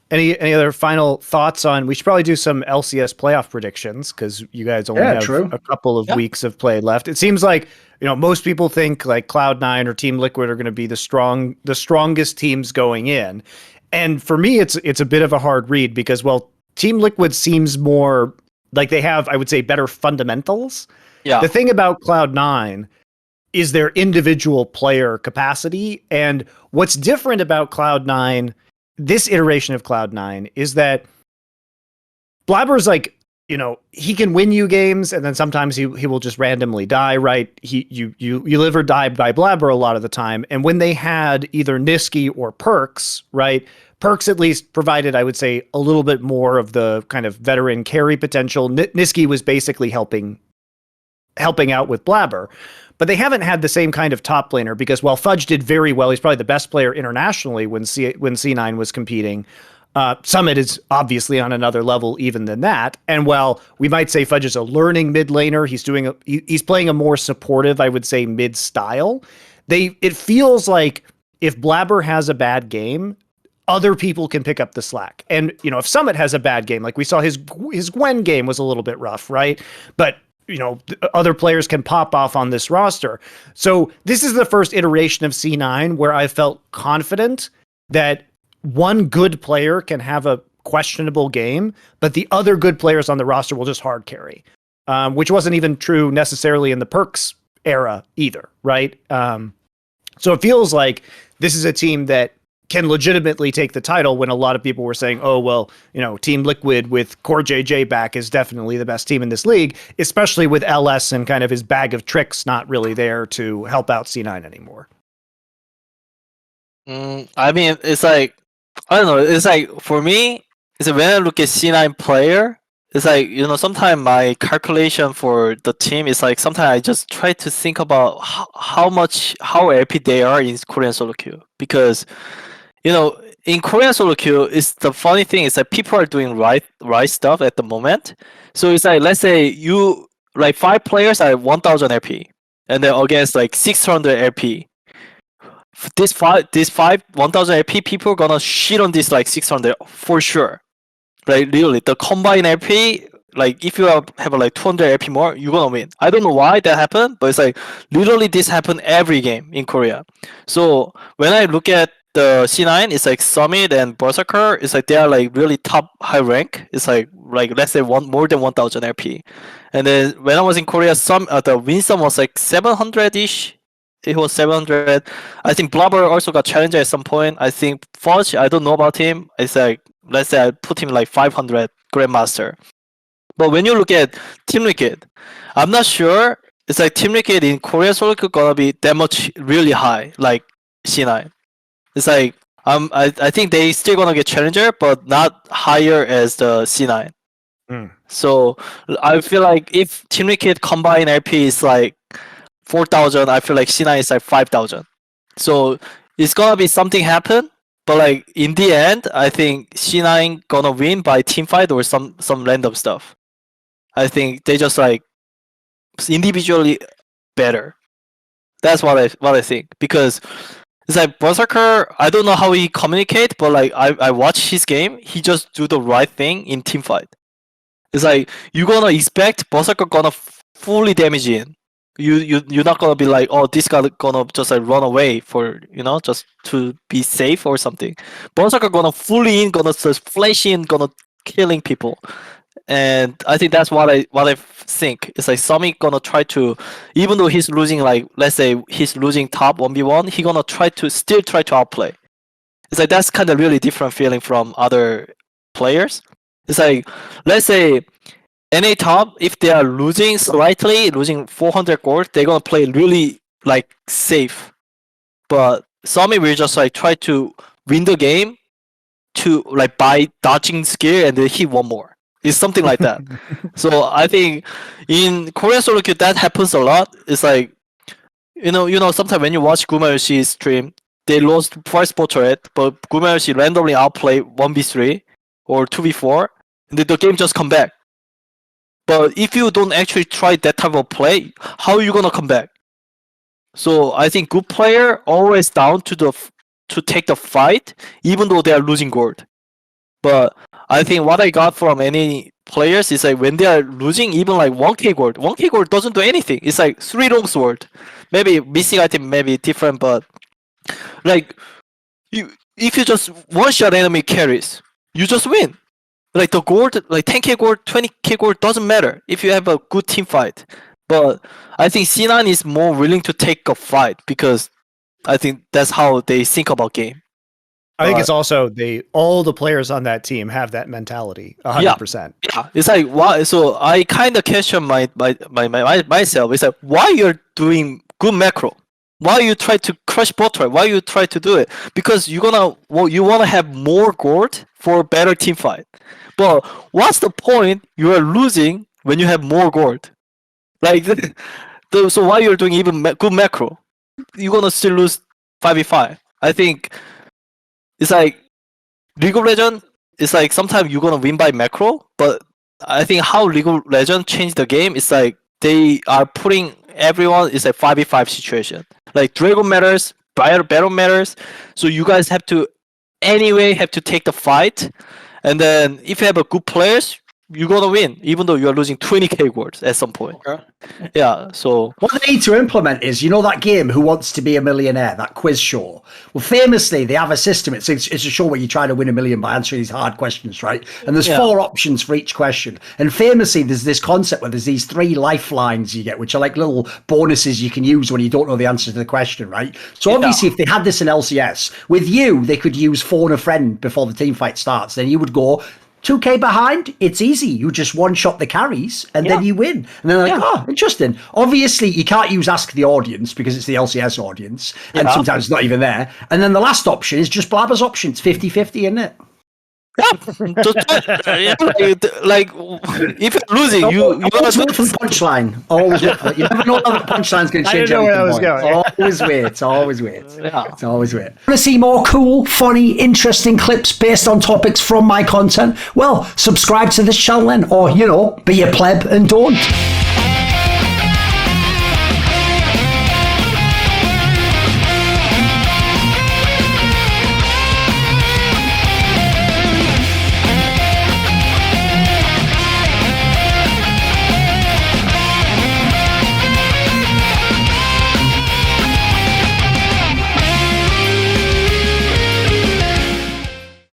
Any other final thoughts on? We should probably do some LCS playoff predictions because you guys only have a couple of weeks of play left. It seems like most people think like Cloud9 or Team Liquid are going to be the strongest teams going in, and for me, it's a bit of a hard read because Team Liquid seems more like they have, I would say, better fundamentals. Yeah. The thing about Cloud9 is their individual player capacity, and what's different about Cloud9. This iteration of Cloud9 is that Blabber's like, he can win you games and then sometimes he will just randomly die, right? You live or die by Blabber a lot of the time. And when they had either Nisqy or Perks, right? Perks at least provided, I would say, a little bit more of the kind of veteran carry potential. Nisqy was basically helping out with Blabber. But they haven't had the same kind of top laner because while Fudge did very well, he's probably the best player internationally when C9 was competing. Summit is obviously on another level even than that. And while we might say Fudge is a learning mid laner, he's playing a more supportive, I would say, mid style. It feels like if Blabber has a bad game, other people can pick up the slack. And if Summit has a bad game, like we saw his Gwen game was a little bit rough, right? But other players can pop off on this roster. So this is the first iteration of C9 where I felt confident that one good player can have a questionable game, but the other good players on the roster will just hard carry, which wasn't even true necessarily in the Perks era either, right? So it feels like this is a team that can legitimately take the title when a lot of people were saying, Team Liquid with Core JJ back is definitely the best team in this league, especially with LS and kind of his bag of tricks not really there to help out C9 anymore. I mean, it's like, I don't know, it's like, for me, it's like when I look at C9 player, it's like, sometimes my calculation for the team is like, sometimes I just try to think about how LP they are in Korean solo queue. Because in Korean solo queue, it's the funny thing is that people are doing right stuff at the moment. So it's like, let's say you like 5 players are 1,000 LP, and then against like 600 LP. This five 1,000 LP people are gonna shit on this like 600 for sure. Like literally, the combined LP, like if you have like 200 LP more, you're gonna win. I don't know why that happened, but it's like literally this happened every game in Korea. So when I look at the C9, it's like Summit and Berserker. It's like they are like really top high rank. It's like let's say more than 1,000 LP. And then when I was in Korea, the Winston was like 700-ish. It was 700. I think Blubber also got challenged at some point. I think Fudge, I don't know about him. It's like, let's say I put him like 500 Grandmaster. But when you look at Team Liquid, I'm not sure. It's like Team Liquid in Korea solo queue gonna be that much really high, like C9. It's like I think they still gonna get challenger, but not higher as the C9. So I feel like if Team Liquid combined LP is like 4,000, I feel like C9 is like 5,000. So it's gonna be something happen, but like in the end, I think C9 gonna win by team fight or some random stuff. I think they just like individually better. That's what I think, because it's like Berserker, I don't know how he communicate, but like I watch his game, he just do the right thing in team fight. It's like you're gonna expect Berserker gonna fully damage in. You're not gonna be like, oh, this guy gonna just like run away for just to be safe or something. Berserker gonna fully in, gonna just flash in, gonna killing people. And I think that's what I think. It's like Summit gonna try to, even though he's losing, like let's say he's losing top 1v1, he gonna still try to outplay. It's like that's kind of really different feeling from other players. It's like, let's say NA top, if they are losing slightly, losing 400 gold, they're gonna play really like safe. But Summit will just like try to win the game to like by dodging skill and then hit one more. It's something like that. So I think in Korean solo queue that happens a lot. It's like sometimes when you watch Gumayoshi's stream, they lost first portrait, but Gumayoshi randomly outplay 1v3 or 2v4, and then the game just come back. But if you don't actually try that type of play, how are you gonna come back? So I think good player always down to the to take the fight, even though they are losing gold. But I think what I got from any players is like when they are losing even like 1k gold doesn't do anything. It's like 3 long sword. Maybe missing item may be different, but like if you just one shot enemy carries, you just win. Like the gold, like 10k gold, 20k gold doesn't matter if you have a good team fight. But I think C9 is more willing to take a fight because I think that's how they think about game. I think it's also all the players on that team have that mentality 100%. Yeah, it's like why. So I kind of question myself. It's like why you're doing good macro, why you try to crush bot right, why you try to do it, because you want to have more gold for better team fight. But what's the point? You are losing when you have more gold. Like so why you're doing even good macro? You're gonna still lose 5v5. I think. It's like League of Legends. It's like sometimes you're gonna win by macro, but I think how League of Legends changed the game is like they are putting everyone is a 5v5 situation. Like Dragon matters, Battle matters, so you guys have to take the fight, and then if you have a good players, you're gonna win, even though you're losing 20k gold at some point. Okay. Yeah, so what they need to implement is, you know, that game Who Wants to Be a Millionaire, that quiz show. Well, famously, they have a system. It's a show where you try to win $1 million by answering these hard questions, right? And there's 4 options for each question. And famously, there's this concept where there's these 3 lifelines you get, which are like little bonuses you can use when you don't know the answer to the question, right? So obviously, if they had this in LCS, with you, they could use phone a friend before the team fight starts. Then you would go 2k behind, it's easy. You just one-shot the carries, and then you win. And they're like, oh, interesting. Obviously, you can't use Ask the Audience because it's the LCS audience, and sometimes it's not even there. And then the last option is just Blabber's option. It's 50-50, isn't it? Like if you're losing, you always wait for the punchline. Always wait for it. You never know how the punchline's going to change. I didn't know where I was going. Always wait. It's always wait. It's always wait. Want to see more cool, funny, interesting clips based on topics from my content? Well, subscribe to this channel then, or be a pleb and don't.